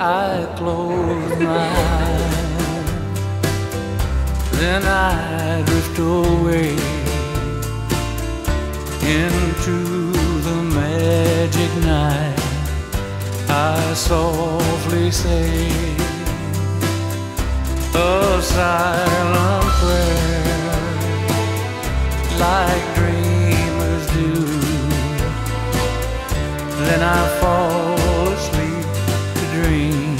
I close my eyes, then I drift away into the magic night. I softly say a silent prayer, like dreamers do. Then I fall asleep to dream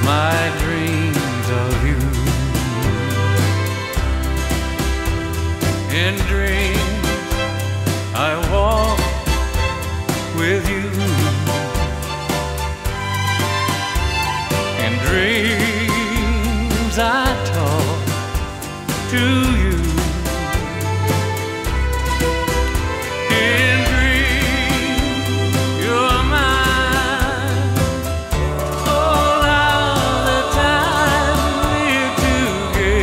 my dreams of you. In dreams I walk with you. In dreams I talk to you. In dreams you're mine. All of the time we're together.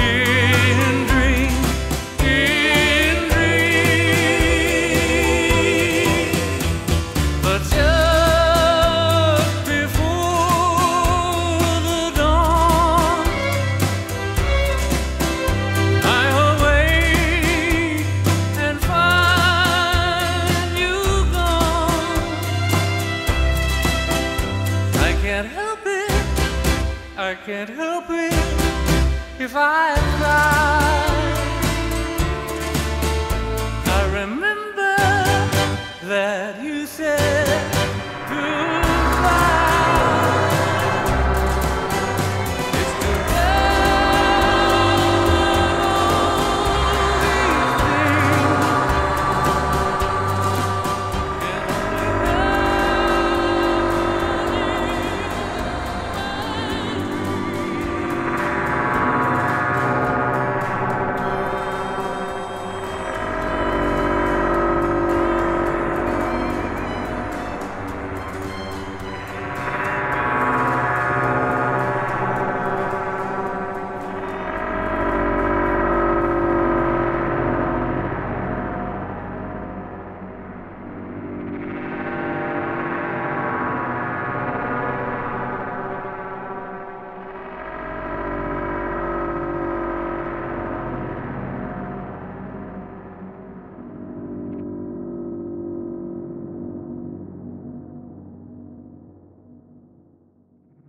In dreams, but just before the dawn, I awake and find you gone. I can't help it, I can't help it if I cry. I remember that you said